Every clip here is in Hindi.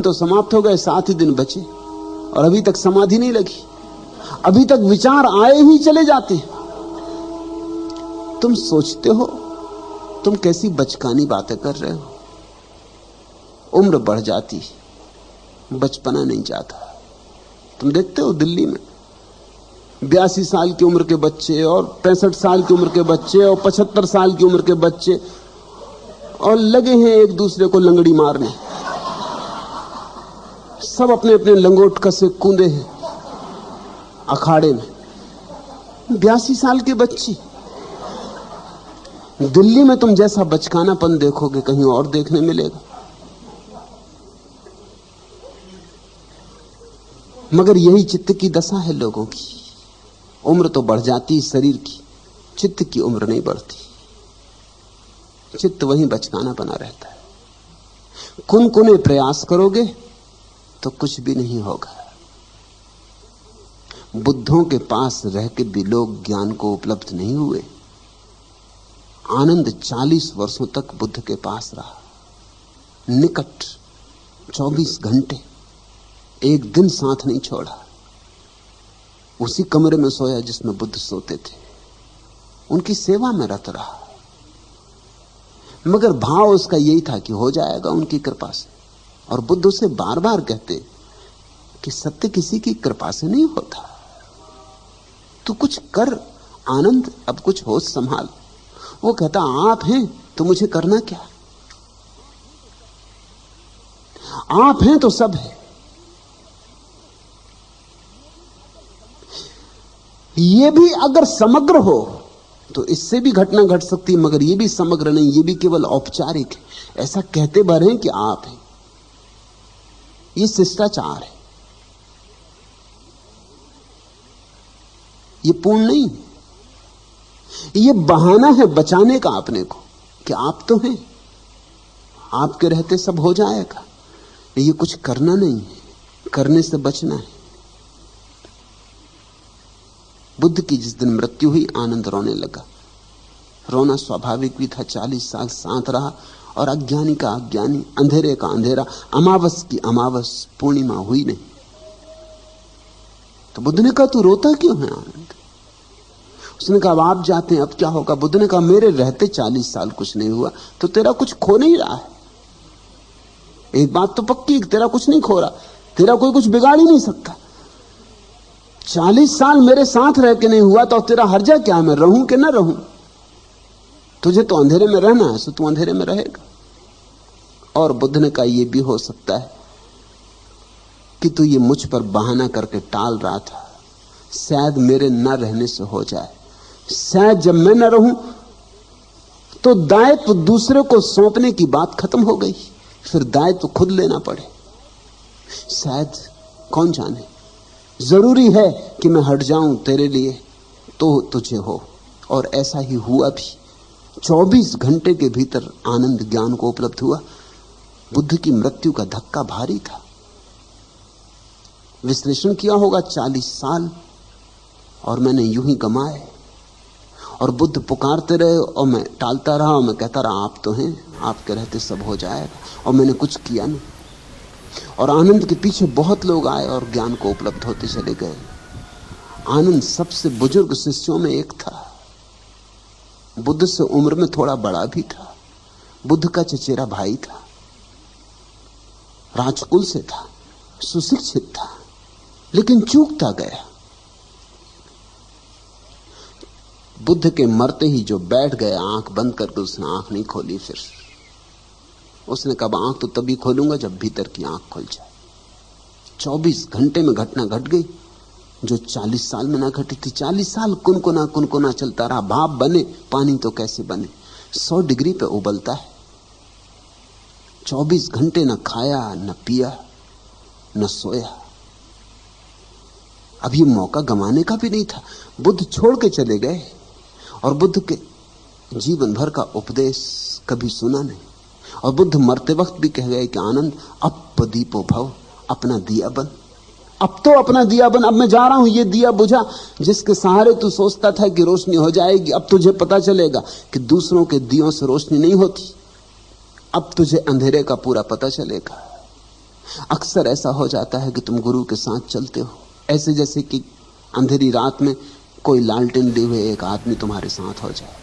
तो समाप्त हो गए, 7 ही दिन बचे और अभी तक समाधि नहीं लगी, अभी तक विचार आए ही चले जाते हैं। तुम सोचते हो तुम कैसी बचकानी बातें कर रहे हो। उम्र बढ़ जाती, बचपना नहीं जाता। तुम देखते हो दिल्ली में 82 साल की उम्र के बच्चे और 65 साल की उम्र के बच्चे और 75 साल की उम्र के बच्चे और लगे हैं एक दूसरे को लंगड़ी मारने। सब अपने अपने लंगोट कसे कूदे हैं अखाड़े में। 82 साल के बच्चे। दिल्ली में तुम जैसा बचकानापन देखोगे कहीं और देखने मिलेगा। मगर यही चित्त की दशा है लोगों की। उम्र तो बढ़ जाती शरीर की, चित्त की उम्र नहीं बढ़ती। चित्त वहीं बचकाना बना रहता है। कुनकुने प्रयास करोगे तो कुछ भी नहीं होगा। बुद्धों के पास रह के भी लोग ज्ञान को उपलब्ध नहीं हुए। आनंद 40 वर्षों तक बुद्ध के पास रहा, निकट 24 घंटे, एक दिन साथ नहीं छोड़ा। उसी कमरे में सोया जिसमें बुद्ध सोते थे, उनकी सेवा में रत रहा। मगर भाव उसका यही था कि हो जाएगा उनकी कृपा से। और बुद्ध उसे बार बार कहते कि सत्य किसी की कृपा से नहीं होता, तू कुछ कर आनंद, अब कुछ होश संभाल। वो कहता आप हैं तो मुझे करना क्या, आप हैं तो सब है। ये भी अगर समग्र हो तो इससे भी घटना घट सकती है, मगर ये भी समग्र नहीं, ये भी केवल औपचारिक है। ऐसा कहते भर हैं कि आप हैं, ये शिष्टाचार है, ये पूर्ण नहीं है। ये बहाना है बचाने का अपने को कि आप तो हैं, आपके रहते सब हो जाएगा। ये कुछ करना नहीं है, करने से बचना है। बुद्ध की जिस दिन मृत्यु हुई आनंद रोने लगा। रोना स्वाभाविक भी था, 40 साल साथ रहा और अज्ञानी का अज्ञानी, अंधेरे का अंधेरा, अमावस की अमावस, पूर्णिमा हुई नहीं। तो बुद्ध ने कहा तू रोता क्यों है आनंद? उसने कहा अब आप जाते हैं, अब क्या होगा? बुद्ध ने कहा मेरे रहते 40 साल कुछ नहीं हुआ तो तेरा कुछ खो नहीं रहा है। एक बात तो पक्की, तेरा कुछ नहीं खो रहा, तेरा कोई कुछ बिगाड़ ही नहीं सकता। 40 साल मेरे साथ रह के नहीं हुआ तो तेरा हर्जा क्या, मैं रहूं कि ना रहूं? तुझे तो अंधेरे में रहना है, सो तू अंधेरे में रहेगा। और बुद्ध ने कहा यह भी हो सकता है कि तू ये मुझ पर बहाना करके टाल रहा था, शायद मेरे न रहने से हो जाए। शायद जब मैं न रहूं तो दायित्व दूसरे को सौंपने की बात खत्म हो गई, फिर दायित्व खुद लेना पड़े। शायद, कौन जाने, जरूरी है कि मैं हट जाऊं तेरे लिए तो तुझे हो। और ऐसा ही हुआ भी। 24 घंटे के भीतर आनंद ज्ञान को उपलब्ध हुआ। बुद्ध की मृत्यु का धक्का भारी था। विश्लेषण किया होगा 40 साल और मैंने यूं ही गमाए। और बुद्ध पुकारते रहे और मैं टालता रहा और मैं कहता रहा आप तो हैं, आपके रहते सब हो जाएगा, और मैंने कुछ किया नहीं। और आनंद के पीछे बहुत लोग आए और ज्ञान को उपलब्ध होते चले गए। आनंद सबसे बुजुर्ग शिष्यों में एक था, बुद्ध से उम्र में थोड़ा बड़ा भी था, बुद्ध का चचेरा भाई था, राजकुल से था, सुशिक्षित था, लेकिन चूकता गया। बुद्ध के मरते ही जो बैठ गए आंख बंद करके, उसने आंख नहीं खोली। फिर उसने कहा आंख तो तभी खोलूंगा जब भीतर की आंख खुल जाए। 24 घंटे में घटना घट गई जो 40 साल में ना घटी थी। 40 साल कुनकुना चलता रहा। भाप बने, पानी तो कैसे बने, 100 डिग्री पे उबलता है। 24 घंटे न खाया न पिया न सोया। अब ये मौका गंवाने का भी नहीं था। बुद्ध छोड़ के चले गए और बुद्ध के जीवन भर का उपदेश कभी सुना नहीं। और बुद्ध मरते वक्त भी कह गए कि आनंद अब दीपो भव, अपना दिया बन। अब तो अपना दिया बन, अब मैं जा रहा हूं, ये दिया बुझा जिसके सहारे तू सोचता था कि रोशनी हो जाएगी। अब तुझे पता चलेगा कि दूसरों के दियों से रोशनी नहीं होती। अब तुझे अंधेरे का पूरा पता चलेगा। अक्सर ऐसा हो जाता है कि तुम गुरु के साथ चलते हो, ऐसे जैसे कि अंधेरी रात में कोई लालटेन लिए हुए एक आदमी तुम्हारे साथ हो जाए।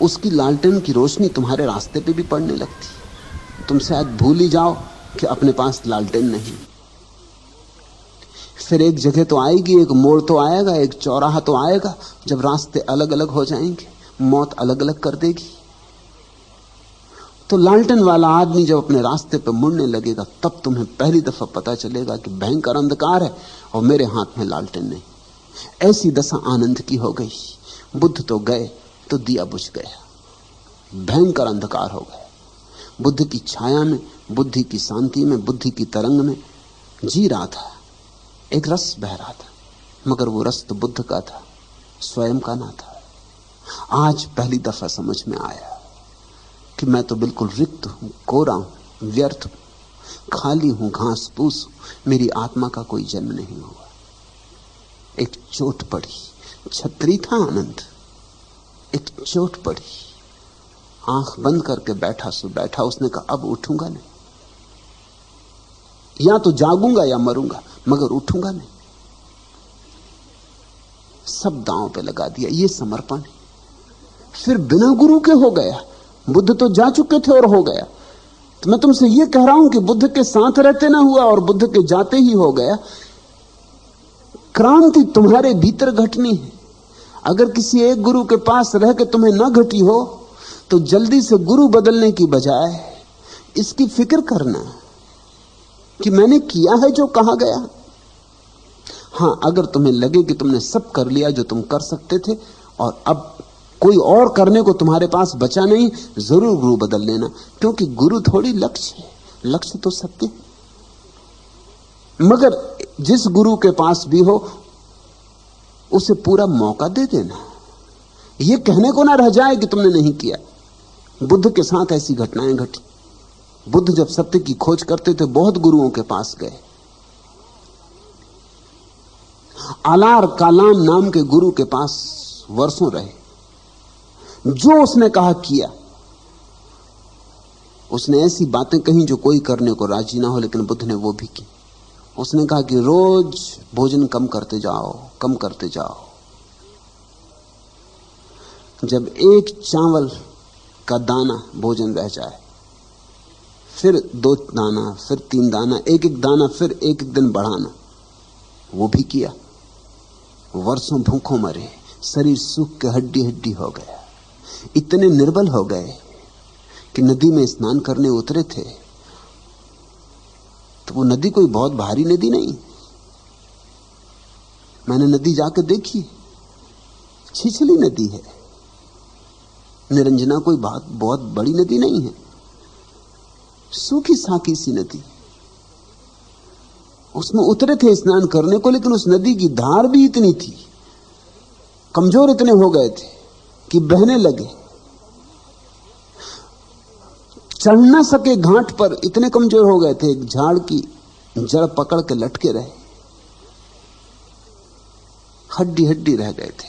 उसकी लालटेन की रोशनी तुम्हारे रास्ते पे भी पड़ने लगती, तुम शायद भूल ही जाओ कि अपने पास लालटेन नहीं। फिर एक जगह तो आएगी, एक मोड़ तो आएगा, एक चौराहा तो आएगा, जब रास्ते अलग अलग हो जाएंगे, मौत अलग अलग कर देगी। तो लालटेन वाला आदमी जब अपने रास्ते पर मुड़ने लगेगा, तब तुम्हें पहली दफा पता चलेगा कि भयंकर अंधकार है और मेरे हाथ में लालटेन नहीं। ऐसी दशा आनंद की हो गई। बुद्ध तो गए तो दिया बुझ गया, भयंकर अंधकार हो गया। बुद्ध की छाया में, बुद्धि की शांति में, बुद्धि की तरंग में जी रहा था, एक रस बह रहा था, मगर वो रस तो बुद्ध का था, स्वयं का ना था। आज पहली दफा समझ में आया कि मैं तो बिल्कुल रिक्त हूं, कोरा हूं, व्यर्थ हूं, खाली हूं, घास फूस हूं, मेरी आत्मा का कोई जन्म नहीं हुआ। एक चोट पड़ी, छतरी था आनंद, एक चोट पड़ी, आंख बंद करके बैठा सो बैठा। उसने कहा अब उठूंगा नहीं, या तो जागूंगा या मरूंगा, मगर उठूंगा नहीं। सब दांव पे लगा दिया, ये समर्पण है। फिर बिना गुरु के हो गया। बुद्ध तो जा चुके थे और हो गया। तो मैं तुमसे ये कह रहा हूं कि बुद्ध के साथ रहते ना हुआ और बुद्ध के जाते ही हो गया। क्रांति तुम्हारे भीतर घटनी है। अगर किसी एक गुरु के पास रह के तुम्हें ना घटी हो तो जल्दी से गुरु बदलने की बजाय इसकी फिक्र करना कि मैंने किया है जो कहा गया। हां, अगर तुम्हें लगे कि तुमने सब कर लिया जो तुम कर सकते थे और अब कोई और करने को तुम्हारे पास बचा नहीं, जरूर गुरु बदल लेना, क्योंकि गुरु थोड़ी लक्ष्य है, लक्ष्य तो सत्य है। मगर जिस गुरु के पास भी हो उसे पूरा मौका दे देना, यह कहने को ना रह जाए कि तुमने नहीं किया। बुद्ध के साथ ऐसी घटनाएं घटी। बुद्ध जब सत्य की खोज करते थे बहुत गुरुओं के पास गए। आलार कालाम नाम के गुरु के पास वर्षों रहे। जो उसने कहा किया। उसने ऐसी बातें कही जो कोई करने को राजी ना हो, लेकिन बुद्ध ने वो भी की। उसने कहा कि रोज भोजन कम करते जाओ, कम करते जाओ। जब एक चावल का दाना भोजन रह जाए, फिर 2 दाना, फिर 3 दाना, एक एक दाना फिर एक एक दिन बढ़ाना, वो भी किया। वर्षों भूखों मरे, शरीर सूख के हड्डी हड्डी हो गया, इतने निर्बल हो गए कि नदी में स्नान करने उतरे थे तो वो नदी कोई बहुत भारी नदी नहीं। मैंने नदी जाकर देखी, छिछली नदी है। निरंजना कोई बहुत बड़ी नदी नहीं है, सूखी साखी सी नदी। उसमें उतरे थे स्नान करने को, लेकिन उस नदी की धार भी इतनी थी, कमजोर इतने हो गए थे कि बहने लगे। चढ़ ना सके घाट पर, इतने कमजोर हो गए थे। एक झाड़ की जड़ पकड़ के लटके रहे, हड्डी हड्डी रह गए थे,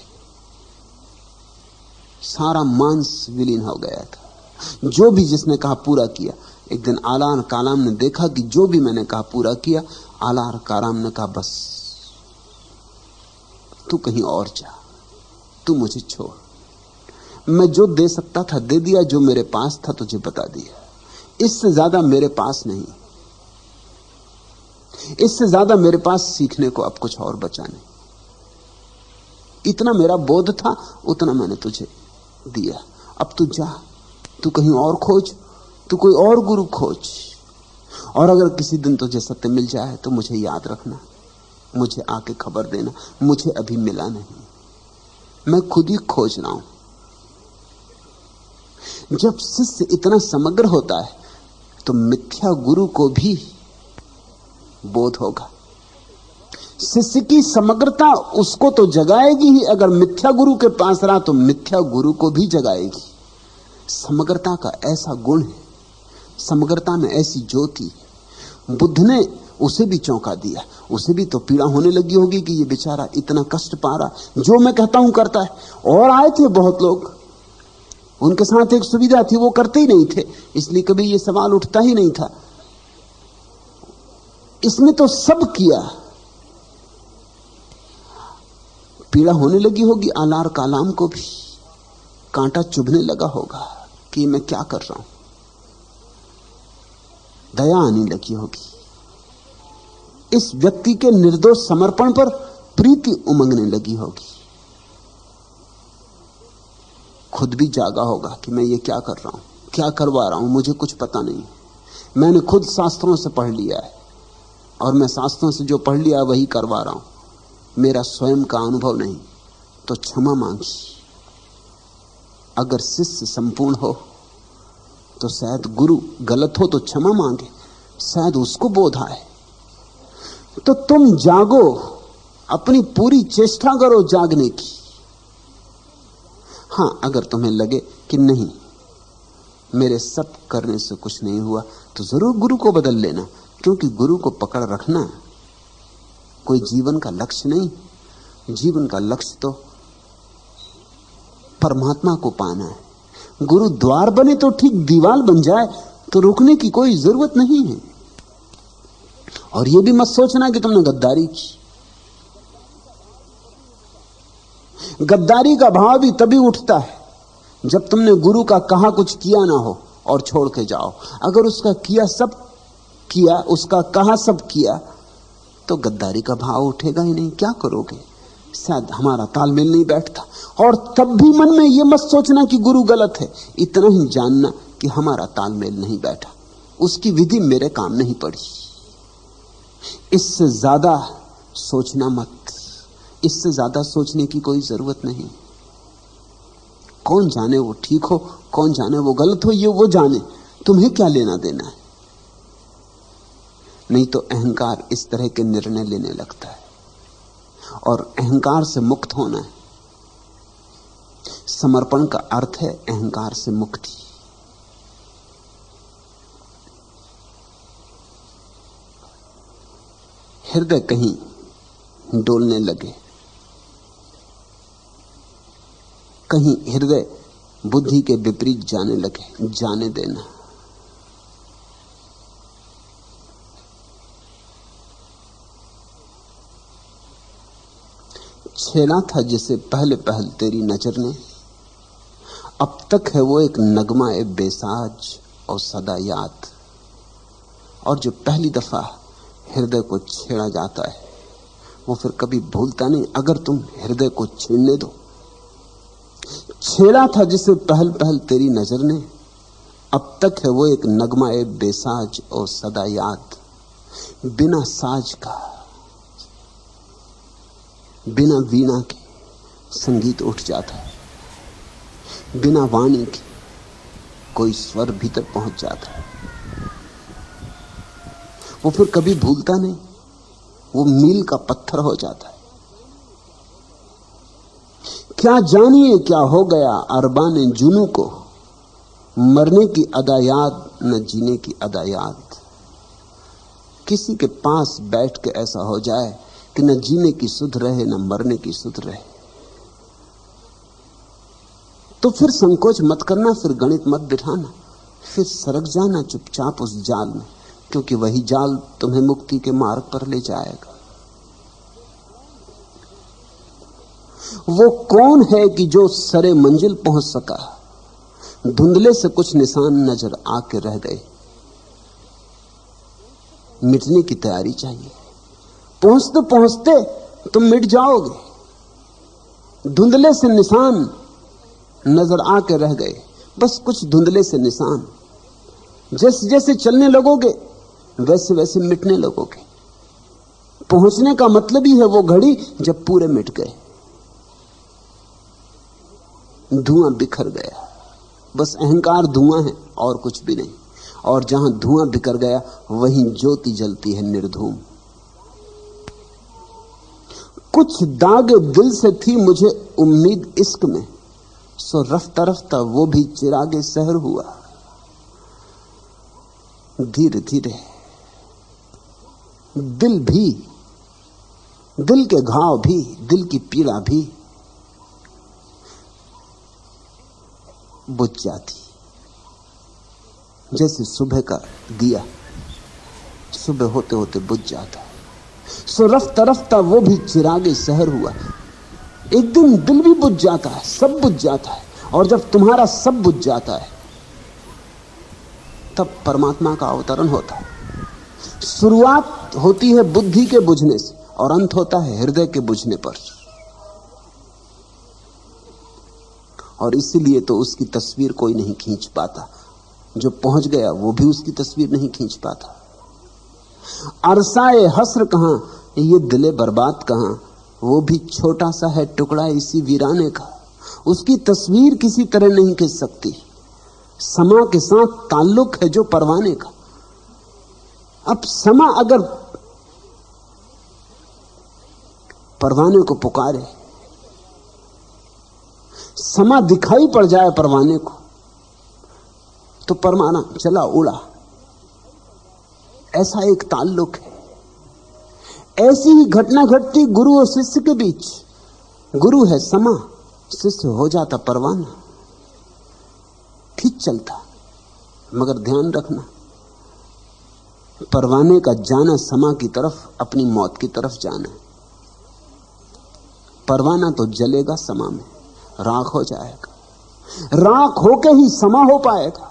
सारा मांस विलीन हो गया था। जो भी जिसने कहा पूरा किया। एक दिन आलार कालाम ने देखा कि जो भी मैंने कहा पूरा किया। आलार कालाम ने कहा बस तू कहीं और जा, तू मुझे छोड़। मैं जो दे सकता था दे दिया, जो मेरे पास था तुझे बता दिया। इससे ज्यादा मेरे पास नहीं, इससे ज्यादा मेरे पास सीखने को अब कुछ और बचा नहीं। इतना मेरा बोध था, उतना मैंने तुझे दिया। अब तू जा, तू कहीं और खोज, तू कोई और गुरु खोज। और अगर किसी दिन तुझे सत्य मिल जाए तो मुझे याद रखना, मुझे आके खबर देना। मुझे अभी मिला नहीं, मैं खुद ही खोज रहा हूं। जब शिष्य इतना समग्र होता है तो मिथ्या गुरु को भी बोध होगा। शिष्य की समग्रता उसको तो जगाएगी ही, अगर मिथ्या गुरु के पास रहा तो मिथ्या गुरु को भी जगाएगी। समग्रता का ऐसा गुण है, समग्रता में ऐसी ज्योति है। बुद्ध ने उसे भी चौंका दिया। उसे भी तो पीड़ा होने लगी होगी कि ये बेचारा इतना कष्ट पा रहा, जो मैं कहता हूं करता है। और आए थे बहुत लोग, उनके साथ एक सुविधा थी, वो करते ही नहीं थे, इसलिए कभी ये सवाल उठता ही नहीं था। इसमें तो सब किया। पीड़ा होने लगी होगी आलार कालाम को भी, कांटा चुभने लगा होगा कि मैं क्या कर रहा हूं। दया आने लगी होगी, इस व्यक्ति के निर्दोष समर्पण पर प्रीति उमंगने लगी होगी। खुद भी जागा होगा कि मैं ये क्या कर रहा हूं, क्या करवा रहा हूं, मुझे कुछ पता नहीं। मैंने खुद शास्त्रों से पढ़ लिया है और मैं शास्त्रों से जो पढ़ लिया वही करवा रहा हूं, मेरा स्वयं का अनुभव नहीं। तो क्षमा मांगी। अगर शिष्य संपूर्ण हो तो शायद गुरु गलत हो तो क्षमा मांगे, शायद उसको बोध आए। तो तुम जागो, अपनी पूरी चेष्टा करो जागने की। हां, अगर तुम्हें लगे कि नहीं मेरे सब करने से कुछ नहीं हुआ, तो जरूर गुरु को बदल लेना, क्योंकि गुरु को पकड़ रखना कोई जीवन का लक्ष्य नहीं। जीवन का लक्ष्य तो परमात्मा को पाना है। गुरु द्वार बने तो ठीक, दीवार बन जाए तो रुकने की कोई जरूरत नहीं है। और यह भी मत सोचना कि तुमने गद्दारी की। गद्दारी का भाव भी तभी उठता है जब तुमने गुरु का कहा कुछ किया ना हो और छोड़ के जाओ। अगर उसका किया सब किया, उसका कहा सब किया, तो गद्दारी का भाव उठेगा ही नहीं। क्या करोगे? शायद हमारा तालमेल नहीं बैठता। और तब भी मन में यह मत सोचना कि गुरु गलत है, इतना ही जानना कि हमारा तालमेल नहीं बैठा, उसकी विधि मेरे काम नहीं पड़ी। इससे ज्यादा सोचना मत, इससे ज्यादा सोचने की कोई जरूरत नहीं। कौन जाने वो ठीक हो, कौन जाने वो गलत हो, ये वो जाने, तुम्हें क्या लेना देना है। नहीं तो अहंकार इस तरह के निर्णय लेने लगता है, और अहंकार से मुक्त होना है। समर्पण का अर्थ है अहंकार से मुक्ति। हृदय कहीं डोलने लगे, कहीं हृदय बुद्धि के विपरीत जाने लगे, जाने देना। छेड़ा था जिसे पहले पहल तेरी नजर ने, अब तक है वो एक नगमा ए बेसाज और सदा याद। और जो पहली दफा हृदय को छेड़ा जाता है वो फिर कभी भूलता नहीं, अगर तुम हृदय को छेड़ने दो। छेड़ा था जिसे पहल पहल तेरी नजर ने, अब तक है वो एक नगमा ए बेसाज और सदा याद। बिना साज का, बिना वीणा के संगीत उठ जाता है, बिना वाणी के कोई स्वर भीतर पहुंच जाता है। वो फिर कभी भूलता नहीं, वो मील का पत्थर हो जाता है। क्या जानिए क्या हो गया अरबाने जुनू को, मरने की अदा याद न जीने की अदा याद। किसी के पास बैठ के ऐसा हो जाए कि न जीने की सुध रहे न मरने की सुध रहे, तो फिर संकोच मत करना, फिर गणित मत बिठाना, फिर सरक जाना चुपचाप उस जाल में, क्योंकि वही जाल तुम्हें मुक्ति के मार्ग पर ले जाएगा। वो कौन है कि जो सरे मंजिल पहुंच सका, धुंधले से कुछ निशान नजर आके रह गए। मिटने की तैयारी चाहिए, पहुंचते पहुंचते तुम मिट जाओगे। धुंधले से निशान नजर आके रह गए, बस कुछ धुंधले से निशान। जैसे जैसे चलने लगोगे वैसे वैसे मिटने लगोगे। पहुंचने का मतलब ही है वो घड़ी जब पूरे मिट गए, धुआं बिखर गया। बस अहंकार धुआं है और कुछ भी नहीं। और जहां धुआं बिखर गया वहीं ज्योति जलती है निर्धूम। कुछ दाग दिल से थी मुझे उम्मीद इश्क में, सो रफ्ता रफ्ता वो भी चिरागे शहर हुआ। धीरे धीरे दिल भी, दिल के घाव भी, दिल की पीड़ा भी बुझ जाती, जैसे सुबह का दिया सुबह होते होते बुझ जाता है। सो रफ्ता रफ्ता वो भी चिरागे शहर हुआ। एक दिन दिल भी बुझ जाता है, सब बुझ जाता है। और जब तुम्हारा सब बुझ जाता है तब परमात्मा का अवतरण होता है। शुरुआत होती है बुद्धि के बुझने से और अंत होता है हृदय के बुझने पर। और इसीलिए तो उसकी तस्वीर कोई नहीं खींच पाता। जो पहुंच गया वो भी उसकी तस्वीर नहीं खींच पाता। अरसाए हस्र कहां, ये दिले बर्बाद कहां, वो भी छोटा सा है टुकड़ा इसी वीराने का। उसकी तस्वीर किसी तरह नहीं खींच सकती। समा के साथ ताल्लुक है जो परवाने का। अब समा अगर परवाने को पुकारे, समा दिखाई पड़ जाए परवाने को, तो परवाना चला उड़ा। ऐसा एक ताल्लुक है। ऐसी ही घटना घटती गुरु और शिष्य के बीच। गुरु है समा, शिष्य हो जाता परवाना, ठीक चलता। मगर ध्यान रखना, परवाने का जाना समा की तरफ अपनी मौत की तरफ जाना है। परवाना तो जलेगा समा में, राख हो जाएगा। राख होके ही समा हो पाएगा।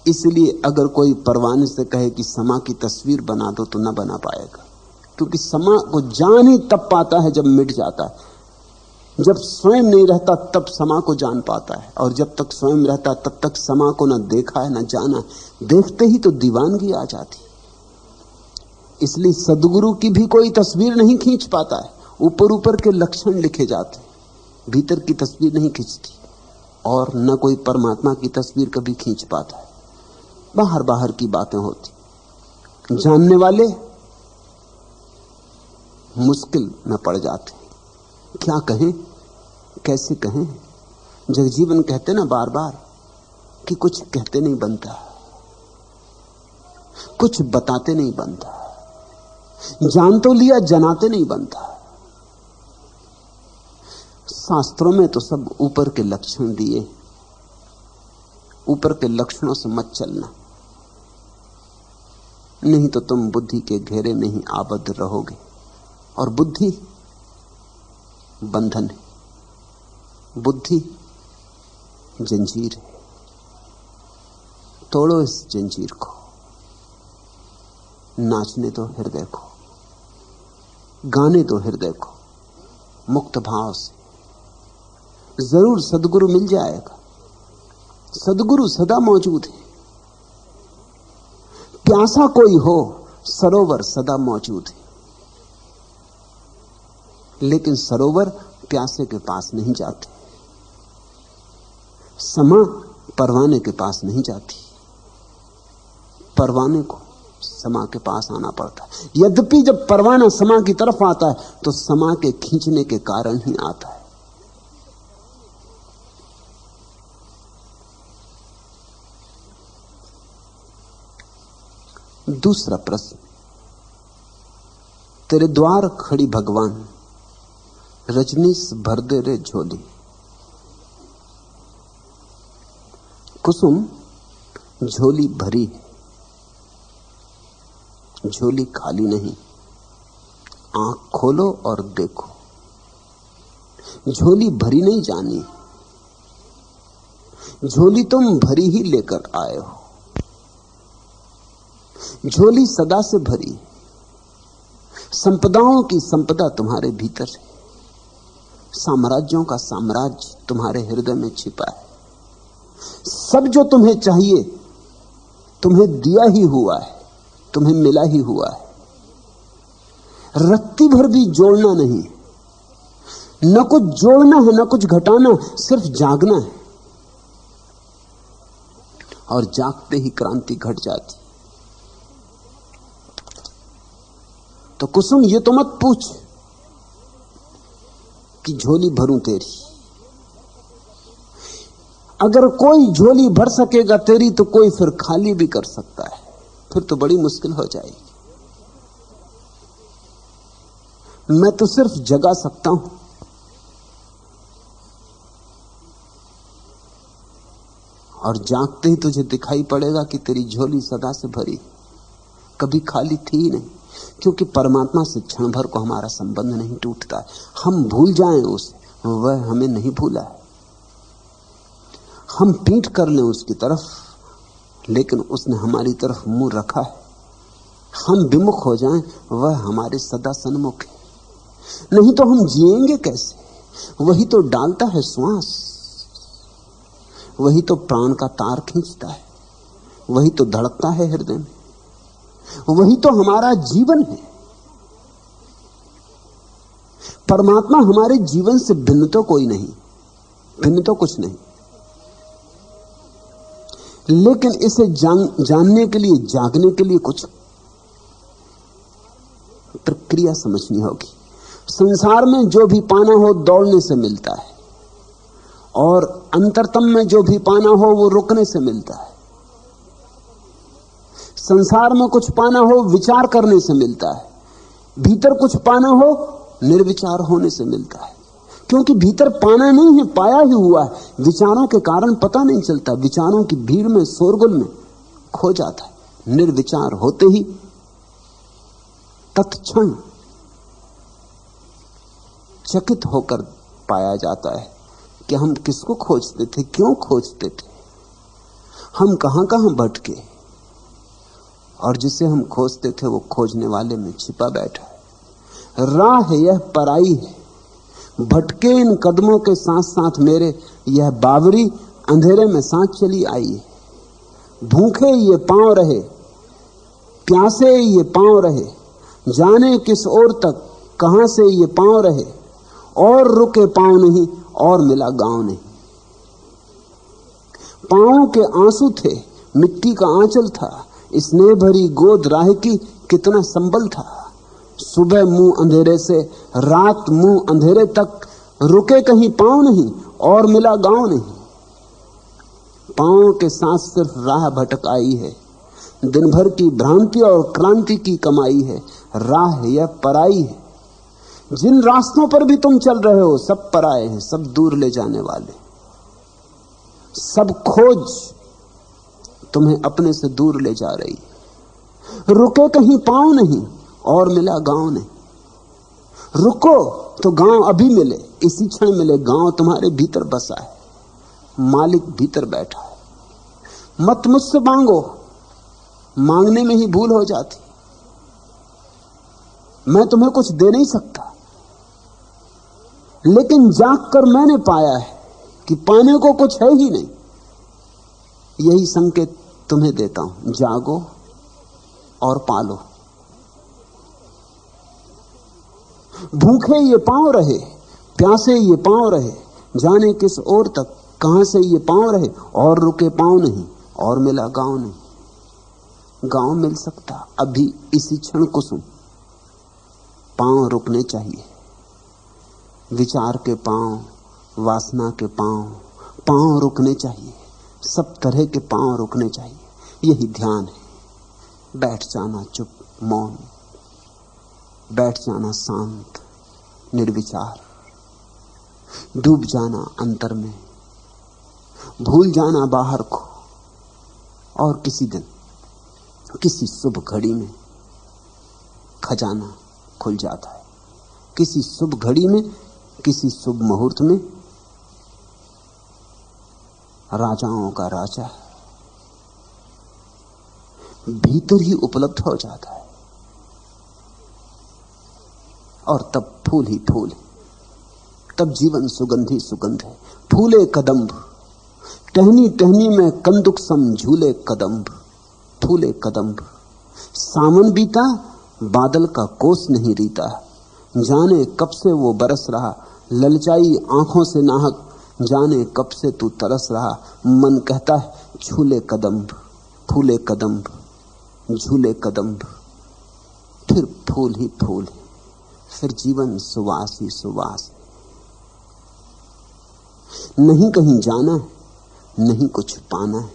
इसलिए अगर कोई परवाने से कहे कि समा की तस्वीर बना दो तो ना बना पाएगा, क्योंकि समा को जान ही तब पाता है जब मिट जाता है। जब स्वयं नहीं रहता तब समा को जान पाता है, और जब तक स्वयं रहता तब तक समा को ना देखा है ना जाना। देखते ही तो दीवानगी आ जाती। इसलिए सदगुरु की भी कोई तस्वीर नहीं खींच पाता है। ऊपर ऊपर के लक्षण लिखे जाते, भीतर की तस्वीर नहीं खींचती। और न कोई परमात्मा की तस्वीर कभी खींच पाता है। बाहर बाहर की बातें होती, जानने वाले मुश्किल में पड़ जाते। क्या कहें, कैसे कहें। जगजीवन कहते ना बार बार कि कुछ कहते नहीं बनता, कुछ बताते नहीं बनता, जान तो लिया जनाते नहीं बनता। शास्त्रों में तो सब ऊपर के लक्षण दिए। ऊपर के लक्षणों से मत चलना, नहीं तो तुम बुद्धि के घेरे में ही आबद्ध रहोगे। और बुद्धि बंधन है, बुद्धि जंजीर है। तोड़ो इस जंजीर को, नाचने दो हृदय को, गाने दो हृदय को मुक्त भाव से। जरूर सदगुरु मिल जाएगा। सदगुरु सदा मौजूद है। प्यासा कोई हो, सरोवर सदा मौजूद है। लेकिन सरोवर प्यासे के पास नहीं जाते, समा परवाने के पास नहीं जाती। परवाने को समा के पास आना पड़ता है। यद्यपि जब परवाना समा की तरफ आता है तो समा के खींचने के कारण ही आता है। दूसरा प्रश्न, तेरे द्वार खड़ी भगवान, रजनीश भर दे रे झोली। कुसुम झोली भरी है, झोली खाली नहीं। आंख खोलो और देखो, झोली भरी नहीं जानी, झोली तुम भरी ही लेकर आए हो। झोली सदा से भरी, संपदाओं की संपदा तुम्हारे भीतर है, साम्राज्यों का साम्राज्य तुम्हारे हृदय में छिपा है। सब जो तुम्हें चाहिए तुम्हें दिया ही हुआ है, तुम्हें मिला ही हुआ है। रत्ती भर भी जोड़ना नहीं, न कुछ जोड़ना है न कुछ घटाना, सिर्फ जागना है। और जागते ही क्रांति घट जाती। तो कुसुम ये तो मत पूछ कि झोली भरूं तेरी। अगर कोई झोली भर सकेगा तेरी तो कोई फिर खाली भी कर सकता है, फिर तो बड़ी मुश्किल हो जाएगी। मैं तो सिर्फ जगा सकता हूं, और जागते ही तुझे दिखाई पड़ेगा कि तेरी झोली सदा से भरी, कभी खाली थी ही नहीं। क्योंकि परमात्मा से क्षण भर को हमारा संबंध नहीं टूटता है। हम भूल जाएं उसे, वह हमें नहीं भूला है। हम पीठ कर लें उसकी तरफ, लेकिन उसने हमारी तरफ मुंह रखा है। हम विमुख हो जाएं, वह हमारे सदा सन्मुख है। नहीं तो हम जिएंगे कैसे? वही तो डालता है श्वास, वही तो प्राण का तार खींचता है, वही तो धड़कता है हृदय में, वही तो हमारा जीवन है। परमात्मा हमारे जीवन से भिन्न तो कोई नहीं, भिन्न तो कुछ नहीं। लेकिन इसे जानने के लिए, जागने के लिए कुछ प्रक्रिया समझनी होगी। संसार में जो भी पाना हो दौड़ने से मिलता है, और अंतरतम में जो भी पाना हो वो रुकने से मिलता है। संसार में कुछ पाना हो विचार करने से मिलता है, भीतर कुछ पाना हो निर्विचार होने से मिलता है। क्योंकि भीतर पाना नहीं है, पाया ही हुआ है। विचारों के कारण पता नहीं चलता, विचारों की भीड़ में, शोरगुल में खो जाता है। निर्विचार होते ही तत्क्षण चकित होकर पाया जाता है कि हम किसको खोजते थे, क्यों खोजते थे, हम कहां कहां भटके, और जिसे हम खोजते थे वो खोजने वाले में छिपा बैठा है। राह यह पराई है, भटके इन कदमों के साथ साथ मेरे, यह बावरी अंधेरे में साथ चली आई है। भूखे ये पांव रहे, प्यासे ये पांव रहे, जाने किस ओर तक कहां से ये पांव रहे, और रुके पांव नहीं और मिला गांव नहीं। पांव के आंसू थे, मिट्टी का आंचल था, स्नेह भरी गोद राह की कितना संबल था। सुबह मुंह अंधेरे से रात मुंह अंधेरे तक, रुके कहीं पांव नहीं और मिला गांव नहीं। पांव के साथ सिर्फ राह भटक आई है, दिन भर की भ्रांति और क्रांति की कमाई है। राह यह पराई है, जिन रास्तों पर भी तुम चल रहे हो सब पराए हैं, सब दूर ले जाने वाले। सब खोज तुम्हें अपने से दूर ले जा रही। रुके कहीं पांव नहीं और मिला गांव नहीं। रुको तो गांव अभी मिले, इसी क्षण मिले। गांव तुम्हारे भीतर बसा है, मालिक भीतर बैठा है। मत मुझसे मांगो, मांगने में ही भूल हो जाती। मैं तुम्हें कुछ दे नहीं सकता, लेकिन जाग कर मैंने पाया है कि पाने को कुछ है ही नहीं। यही संकेत तुम्हें देता हूं, जागो और पालो। भूखे ये पांव रहे, प्यासे ये पांव रहे, जाने किस ओर तक कहां से ये पांव रहे, और रुके पांव नहीं और मिला गांव नहीं। गांव मिल सकता अभी इसी क्षण कुसुम। पांव रुकने चाहिए, विचार के पांव, वासना के पांव, पांव रुकने चाहिए। सब तरह के पांव रुकने चाहिए। यही ध्यान है। बैठ जाना चुप, मौन, बैठ जाना शांत, निर्विचार, डूब जाना अंतर में, भूल जाना बाहर को। और किसी दिन, किसी शुभ घड़ी में खजाना खुल जाता है। किसी शुभ घड़ी में, किसी शुभ मुहूर्त में राजाओं का राजा भीतर ही उपलब्ध हो जाता है। और तब फूल ही फूल है, तब जीवन सुगंधी सुगंध है। फूले कदम्ब, टहनी टहनी में कंदुक सम झूले कदम्ब। फूले कदम्ब, सावन बीता बादल का कोस नहीं रीता, जाने कब से वो बरस रहा, ललचाई आंखों से नाहक, जाने कब से तू तरस रहा। मन कहता है झूले कदम्ब, फूले कदम्ब, झूले कदम्ब। फिर फूल ही फूल है, फिर जीवन सुवास ही सुवास है। नहीं कहीं जाना है, नहीं कुछ पाना है,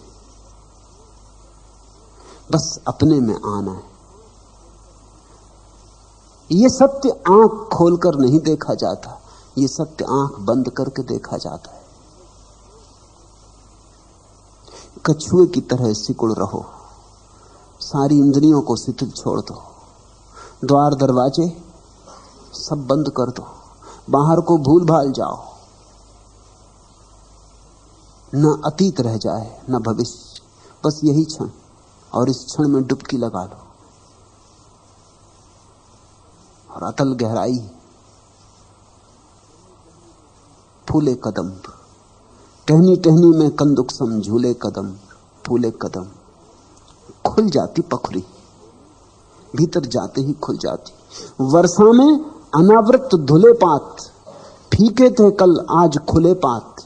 बस अपने में आना है। ये सत्य आंख खोलकर नहीं देखा जाता, ये सत्य आंख बंद करके देखा जाता है। कछुए की तरह सिकुड़ रहो, सारी इंद्रियों को शिथिल छोड़ दो, द्वार दरवाजे सब बंद कर दो, बाहर को भूल भाल जाओ, न अतीत रह जाए न भविष्य, बस यही क्षण, और इस क्षण में डुबकी लगा लो। और अतल गहराई, फूले कदम, टहनी टहनी में कंदुक सम झूले कदम, फूले कदम, खुल जाती पखरी, भीतर जाते ही खुल जाती। वर्षा में अनावृत धुले पात, फीके थे कल आज खुले पात,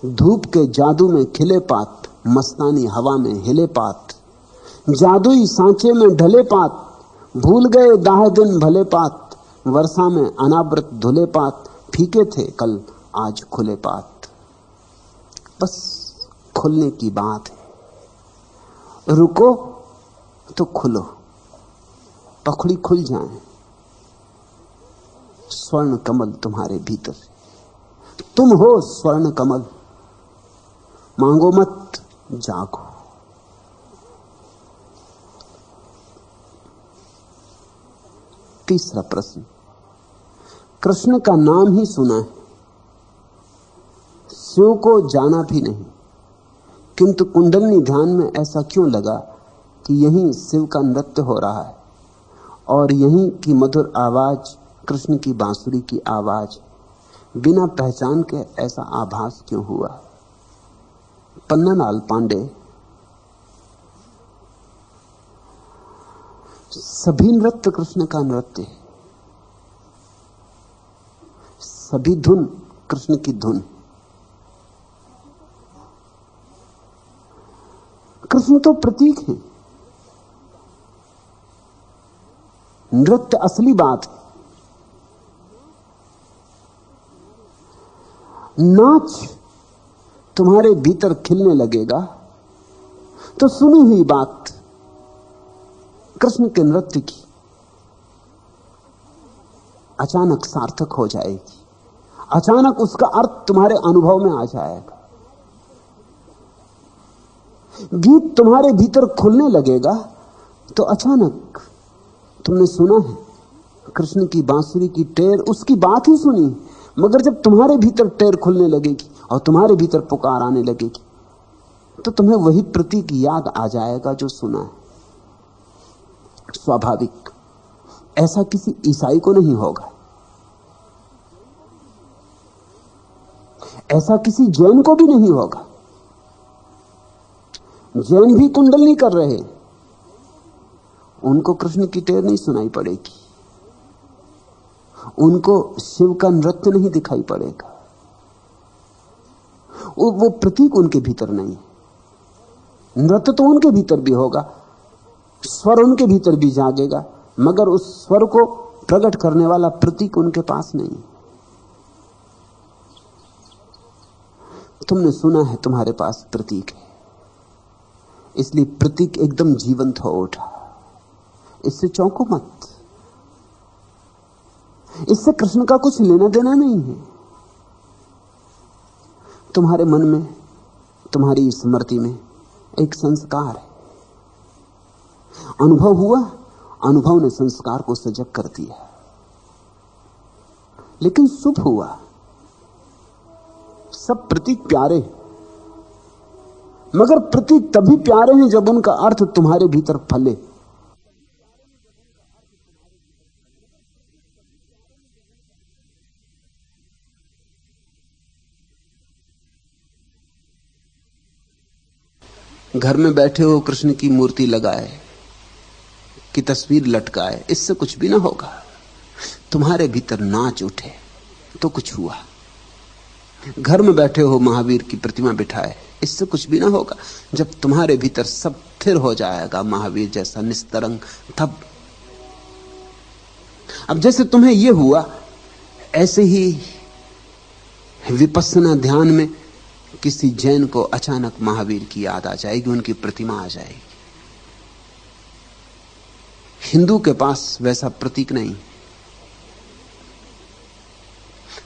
धूप के जादू में खिले पात, मस्तानी हवा में हिले पात, जादुई सांचे में ढले पात, भूल गए दाह दिन भले पात, वर्षा में अनावृत धुले पात, फीके थे कल आज खुले पात। बस खुलने की बात है, रुको तो खुलो, पखड़ी खुल जाए, स्वर्ण कमल तुम्हारे भीतर, तुम हो स्वर्ण कमल, मांगो मत, जागो। तीसरा प्रश्न, कृष्ण का नाम ही सुना है, शिव को जाना भी नहीं, किंतु कुंडलनी ध्यान में ऐसा क्यों लगा कि यहीं शिव का नृत्य हो रहा है और यहीं की मधुर आवाज कृष्ण की बांसुरी की आवाज, बिना पहचान के ऐसा आभास क्यों हुआ? पन्नालाल पांडे सभी नृत्य कृष्ण का नृत्य है, सभी धुन कृष्ण की धुन। कृष्ण तो प्रतीक है, नृत्य असली बात है। नाच तुम्हारे भीतर खिलने लगेगा तो सुनी हुई बात कृष्ण के नृत्य की अचानक सार्थक हो जाएगी, अचानक उसका अर्थ तुम्हारे अनुभव में आ जाएगा, गीत तुम्हारे भीतर खुलने लगेगा तो अचानक तुमने सुना है कृष्ण की बांसुरी की टेर, उसकी बात ही सुनी, मगर जब तुम्हारे भीतर टेर खुलने लगेगी और तुम्हारे भीतर पुकार आने लगेगी तो तुम्हें वही प्रतीक याद आ जाएगा जो सुना है। स्वाभाविक, ऐसा किसी ईसाई को नहीं होगा, ऐसा किसी जैन को भी नहीं होगा। जैन भी कुंडलनी कर रहे, उनको कृष्ण की टेर नहीं सुनाई पड़ेगी, उनको शिव का नृत्य नहीं दिखाई पड़ेगा, वो प्रतीक उनके भीतर नहीं। नृत्य तो उनके भीतर भी होगा, स्वर उनके भीतर भी जागेगा, मगर उस स्वर को प्रकट करने वाला प्रतीक उनके पास नहीं। तुमने सुना है तुम्हारे पास प्रतीक है, इसलिए प्रतीक एकदम जीवंत हो उठा, इससे चौंको मत, इससे कृष्ण का कुछ लेना देना नहीं है। तुम्हारे मन में, तुम्हारी स्मृति में एक संस्कार है, अनुभव हुआ, अनुभव ने संस्कार को सजग कर दिया, लेकिन शुभ हुआ। सब प्रतीक प्यारे, मगर प्रतीक तभी प्यारे हैं जब उनका अर्थ तुम्हारे भीतर फले। घर में बैठे हो, कृष्ण की मूर्ति लगाए की तस्वीर लटकाए, इससे कुछ भी ना होगा। तुम्हारे भीतर नाच उठे तो कुछ हुआ। घर में बैठे हो, महावीर की प्रतिमा बिठाए, इससे कुछ भी ना होगा। जब तुम्हारे भीतर सब स्थिर हो जाएगा महावीर जैसा निस्तरंग, तब। अब जैसे तुम्हें यह हुआ, ऐसे ही विपස්සना ध्यान में किसी जैन को अचानक महावीर की याद आ जाएगी, उनकी प्रतिमा आ जाएगी। हिंदू के पास वैसा प्रतीक नहीं।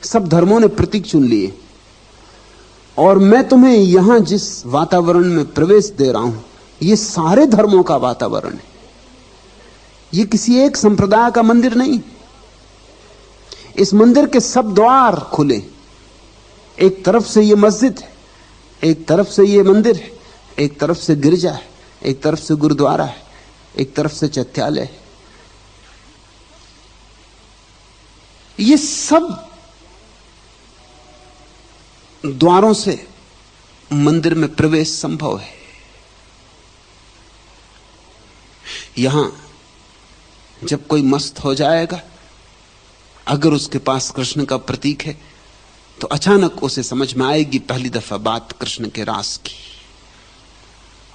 सब धर्मों ने प्रतीक चुन लिए, और मैं तुम्हें यहां जिस वातावरण में प्रवेश दे रहा हूं, ये सारे धर्मों का वातावरण है। ये किसी एक संप्रदाय का मंदिर नहीं। इस मंदिर के सब द्वार खुले। एक तरफ से ये मस्जिद है, एक तरफ से ये मंदिर है, एक तरफ से गिरजा है, एक तरफ से गुरुद्वारा है, एक तरफ से चैत्यालय है। ये सब द्वारों से मंदिर में प्रवेश संभव है। यहां जब कोई मस्त हो जाएगा, अगर उसके पास कृष्ण का प्रतीक है, तो अचानक उसे समझ में आएगी पहली दफा बात कृष्ण के रास की।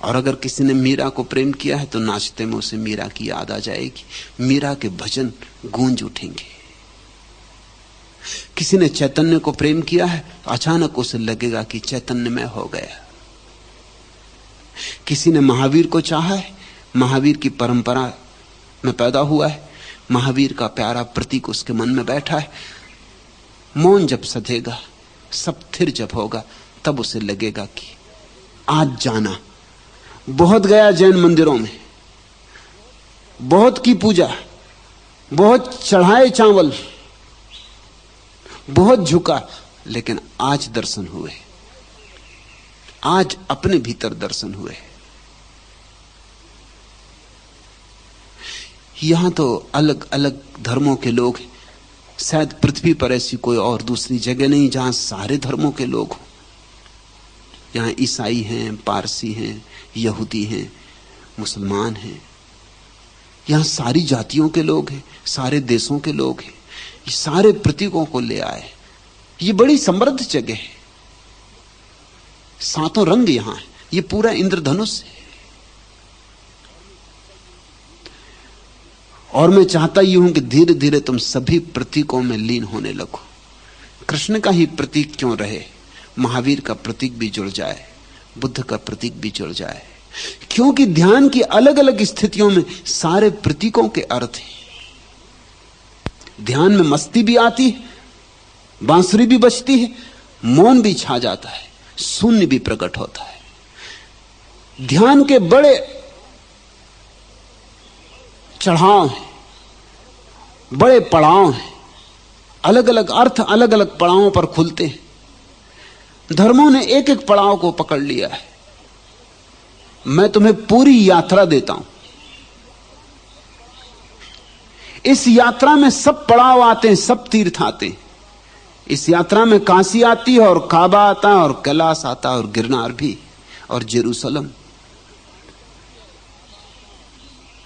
और अगर किसी ने मीरा को प्रेम किया है, तो नाचते में उसे मीरा की याद आ जाएगी, मीरा के भजन गूंज उठेंगे। किसी ने चैतन्य को प्रेम किया है, तो अचानक उसे लगेगा कि चैतन्य में हो गया। किसी ने महावीर को चाहा है, महावीर की परंपरा में पैदा हुआ है, महावीर का प्यारा प्रतीक उसके मन में बैठा है। मौन जब सधेगा, सब थिर जब होगा, तब उसे लगेगा कि आज जाना। बहुत गया जैन मंदिरों में, बहुत की पूजा, बहुत चढ़ाए चावल, बहुत झुका, लेकिन आज दर्शन हुए, आज अपने भीतर दर्शन हुए। यहां तो अलग अलग धर्मों के लोग हैं। शायद पृथ्वी पर ऐसी कोई और दूसरी जगह नहीं जहां सारे धर्मों के लोग हों। यहां ईसाई हैं, पारसी हैं, यहूदी हैं, मुसलमान हैं। यहां सारी जातियों के लोग हैं, सारे देशों के लोग हैं। ये सारे प्रतीकों को ले आए। ये बड़ी समृद्ध जगह है। सातों रंग यहां है। ये पूरा इंद्रधनुष है। और मैं चाहता ही हूं कि धीरे धीरे तुम सभी प्रतीकों में लीन होने लगो। कृष्ण का ही प्रतीक क्यों रहे, महावीर का प्रतीक भी जुड़ जाए, बुद्ध का प्रतीक भी जुड़ जाए। क्योंकि ध्यान की अलग अलग स्थितियों में सारे प्रतीकों के अर्थ हैं। ध्यान में मस्ती भी आती है, बांसुरी भी बजती है, मौन भी छा जाता है, शून्य भी प्रकट होता है। ध्यान के बड़े चढ़ाव हैं, बड़े पड़ाव हैं। अलग अलग अर्थ अलग अलग पड़ावों पर खुलते हैं। धर्मों ने एक एक पड़ाव को पकड़ लिया है। मैं तुम्हें पूरी यात्रा देता हूं। इस यात्रा में सब पड़ाव आते हैं, सब तीर्थ आते हैं। इस यात्रा में काशी आती है, और काबा आता है, और कैलाश आता है, और गिरनार भी, और जेरूसलम।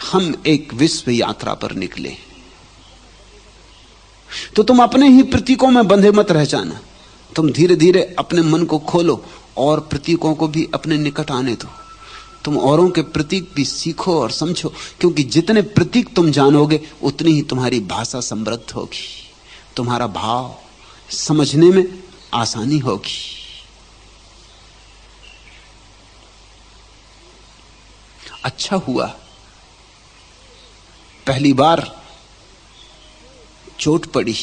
हम एक विश्व यात्रा पर निकले। तो तुम अपने ही प्रतीकों में बंधे मत रह जाना। तुम धीरे धीरे अपने मन को खोलो और प्रतीकों को भी अपने निकट आने दो। तुम औरों के प्रतीक भी सीखो और समझो, क्योंकि जितने प्रतीक तुम जानोगे, उतनी ही तुम्हारी भाषा समृद्ध होगी, तुम्हारा भाव समझने में आसानी होगी। अच्छा हुआ पहली बार चोट पड़ी।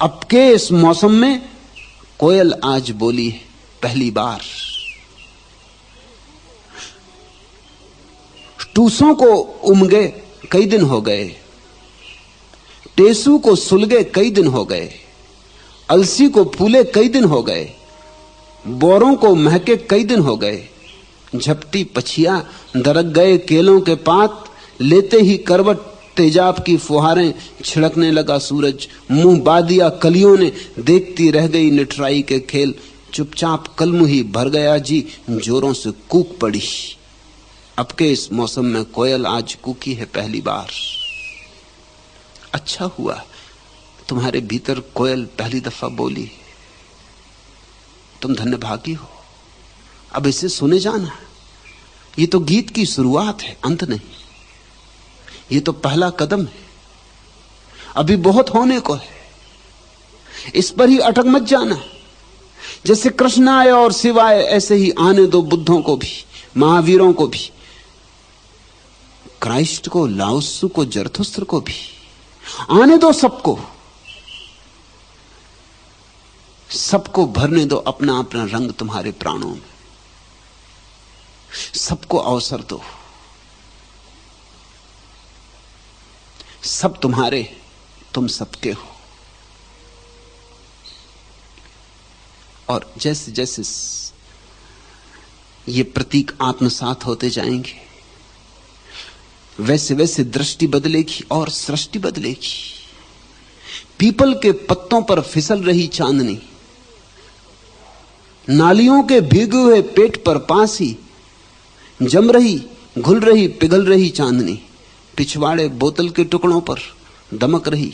अब के इस मौसम में कोयल आज बोली है पहली बार। टूसों को उमगे कई दिन हो गए, टेसू को सुलगे कई दिन हो गए, अलसी को फूले कई दिन हो गए, बोरों को महके कई दिन हो गए, झपटी पछिया दरक गए केलों के पात, लेते ही करवट तेजाब की फुहारें, छिड़कने लगा सूरज, मुंह बादिया कलियों ने, देखती रह गई निठराई के खेल, चुपचाप कलमुही भर गया जी, जोरों से कूक पड़ी। अब के इस मौसम में कोयल आज कूकी है पहली बार। अच्छा हुआ तुम्हारे भीतर कोयल पहली दफा बोली। तुम धन्यभागी हो। अब इसे सुने जाना। ये तो गीत की शुरुआत है, अंत नहीं। ये तो पहला कदम है, अभी बहुत होने को है। इस पर ही अटक मत जाना। जैसे कृष्ण आए और शिव आए, ऐसे ही आने दो बुद्धों को भी, महावीरों को भी, क्राइस्ट को, लाओत्सु को, जरथुस्त्र को भी आने दो, सबको। सबको भरने दो अपना अपना रंग तुम्हारे प्राणों में, सबको अवसर दो। सब तुम्हारे, तुम सबके हो। और जैसे जैसे ये प्रतीक आत्मसात होते जाएंगे, वैसे वैसे दृष्टि बदलेगी और सृष्टि बदलेगी। पीपल के पत्तों पर फिसल रही चांदनी, नालियों के भीगे हुए पेट पर पासी जम रही, घुल रही, पिघल रही चांदनी, पिछवाड़े बोतल के टुकड़ों पर दमक रही,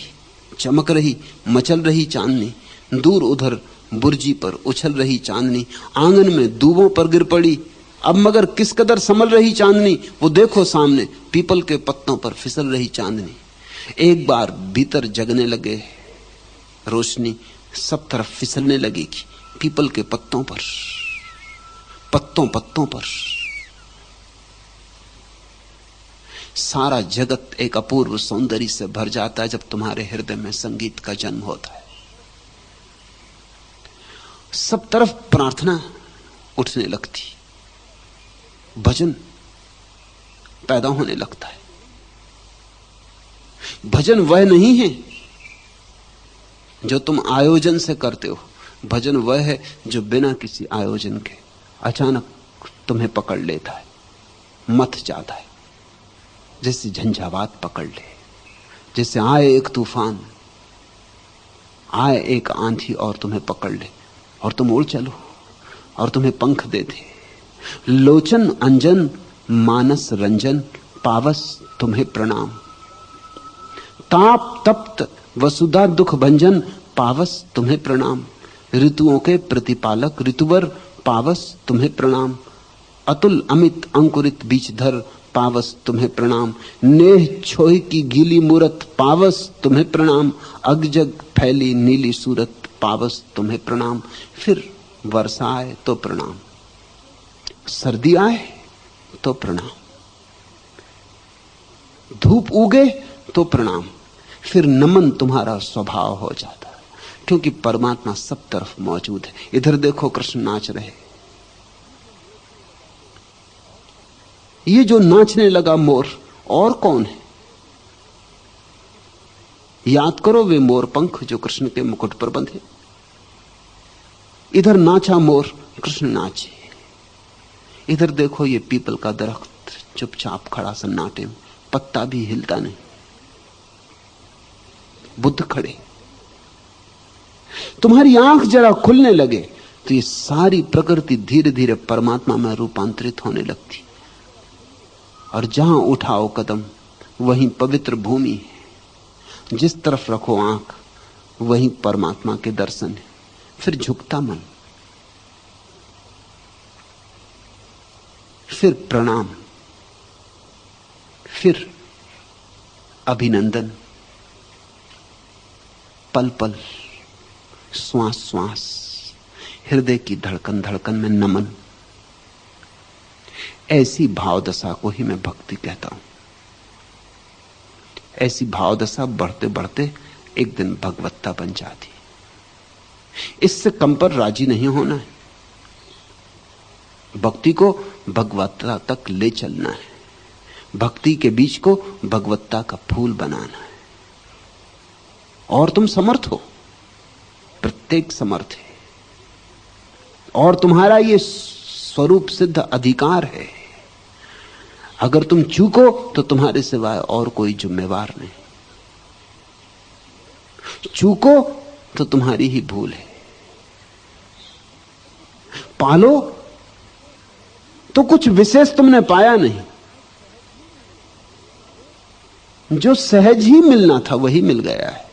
चमक रही, मचल रही चांदनी, दूर उधर बुर्जी पर उछल रही चांदनी, आंगन में दूबों पर गिर पड़ी। अब मगर किस कदर संभल रही चांदनी, वो देखो सामने पीपल के पत्तों पर फिसल रही चांदनी। एक बार भीतर जगने लगे रोशनी, सब तरफ फिसलने लगेगी पीपल के पत्तों पर, पत्तों पत्तों पर। सारा जगत एक अपूर्व सौंदर्य से भर जाता है जब तुम्हारे हृदय में संगीत का जन्म होता है। सब तरफ प्रार्थना उठने लगती, भजन पैदा होने लगता है। भजन वह नहीं है जो तुम आयोजन से करते हो, भजन वह है जो बिना किसी आयोजन के अचानक तुम्हें पकड़ लेता है, मथ जाता है, जैसे झंझावात पकड़ ले, जैसे आए एक तूफान, आए एक आंधी और तुम्हें पकड़ ले और तुम उड़ चलो और तुम्हें पंख दे दे। लोचन अंजन मानस रंजन पावस तुम्हें प्रणाम, ताप तप्त वसुधा दुख भंजन पावस तुम्हें प्रणाम। ऋतुओं के प्रतिपालक ऋतुवर पावस तुम्हें प्रणाम, अतुल अमित अंकुरित बीजधर पावस तुम्हें प्रणाम। नेह छोह की गीली मूरत पावस तुम्हें प्रणाम, अगजग फैली नीली सूरत पावस तुम्हें प्रणाम। फिर वर्षा आए तो प्रणाम, सर्दी आए तो प्रणाम, धूप उगे तो प्रणाम। फिर नमन तुम्हारा स्वभाव हो जाता है, क्योंकि परमात्मा सब तरफ मौजूद है। इधर देखो कृष्ण नाच रहे, ये जो नाचने लगा मोर और कौन है? याद करो वे मोर पंख जो कृष्ण के मुकुट पर बंधे। इधर नाचा मोर, कृष्ण नाचे। इधर देखो ये पीपल का दरख्त चुपचाप खड़ा सन्नाटे में, पत्ता भी हिलता नहीं। बुद्ध खड़े। तुम्हारी आंख जरा खुलने लगे तो ये सारी प्रकृति धीरे धीरे परमात्मा में रूपांतरित होने लगती, और जहां उठाओ कदम वहीं पवित्र भूमि है। जिस तरफ रखो आंख वहीं परमात्मा के दर्शन है। फिर झुकता मन, फिर प्रणाम, फिर अभिनंदन, पल पल, श्वास श्वास, हृदय की धड़कन धड़कन में नमन। ऐसी भावदशा को ही मैं भक्ति कहता हूं। ऐसी भावदशा बढ़ते बढ़ते एक दिन भगवत्ता बन जाती। इससे कम पर राजी नहीं होना है। भक्ति को भगवत्ता तक ले चलना है, भक्ति के बीज को भगवत्ता का फूल बनाना है। और तुम समर्थ हो, प्रत्येक समर्थ है, और तुम्हारा ये स्वरूप सिद्ध अधिकार है। अगर तुम चूको तो तुम्हारे सिवाय और कोई जिम्मेवार नहीं। चूको तो तुम्हारी ही भूल है, पालो तो कुछ विशेष तुमने पाया नहीं। जो सहज ही मिलना था वही मिल गया है।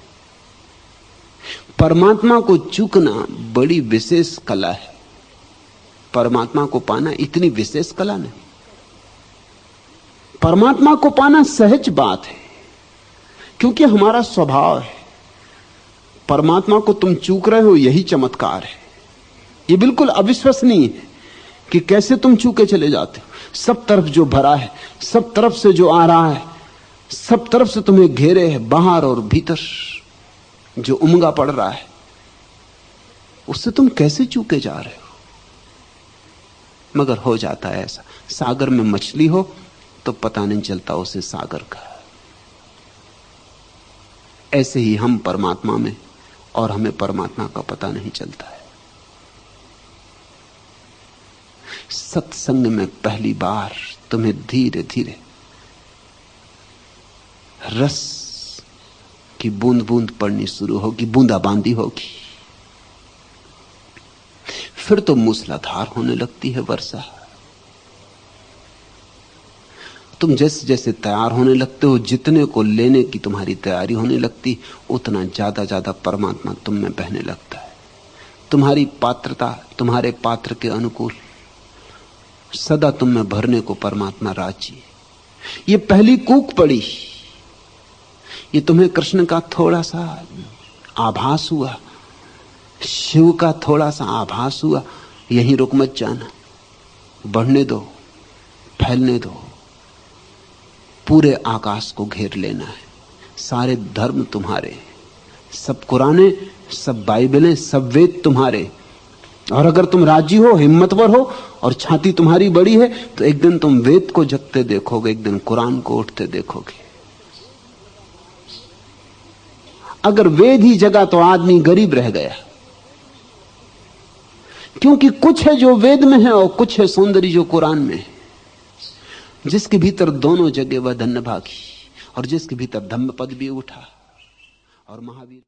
परमात्मा को चूकना बड़ी विशेष कला है, परमात्मा को पाना इतनी विशेष कला नहीं। परमात्मा को पाना सहज बात है, क्योंकि हमारा स्वभाव है। परमात्मा को तुम चूक रहे हो, यही चमत्कार है। ये बिल्कुल अविश्वसनीय है कि कैसे तुम चूके चले जाते हो। सब तरफ जो भरा है, सब तरफ से जो आ रहा है, सब तरफ से तुम्हें घेरे है, बाहर और भीतर जो उमगा पड़ रहा है, उससे तुम कैसे चूके जा रहे हो? मगर हो जाता है ऐसा। सागर में मछली हो तो पता नहीं चलता उसे सागर का। ऐसे ही हम परमात्मा में, और हमें परमात्मा का पता नहीं चलता है। सत्संग में पहली बार तुम्हें धीरे धीरे रस की बूंद बूंद पड़नी शुरू होगी, बूंदाबांदी होगी। फिर तो मूसलाधार होने लगती है वर्षा। तुम जैसे जैसे तैयार होने लगते हो, जितने को लेने की तुम्हारी तैयारी होने लगती, उतना ज्यादा ज्यादा परमात्मा तुम में बहने लगता है। तुम्हारी पात्रता तुम्हारे पात्र के अनुकूल सदा तुम में भरने को परमात्मा राजी है। ये पहली कूक पड़ी, ये तुम्हें कृष्ण का थोड़ा सा आभास हुआ, शिव का थोड़ा सा आभास हुआ। यहीं रुक मत जाना, बढ़ने दो, फैलने दो, पूरे आकाश को घेर लेना है। सारे धर्म तुम्हारे, सब कुराने, सब बाइबलें, सब वेद तुम्हारे। और अगर तुम राजी हो, हिम्मतवर हो और छाती तुम्हारी बड़ी है, तो एक दिन तुम वेद को जगते देखोगे, एक दिन कुरान को उठते देखोगे। अगर वेद ही जगा तो आदमी गरीब रह गया, क्योंकि कुछ है जो वेद में है और कुछ है सौंदर्य जो कुरान में है। जिसके भीतर दोनों जगह वह धन्य भागी, और जिसके भीतर धम्म पद भी उठा और महावीर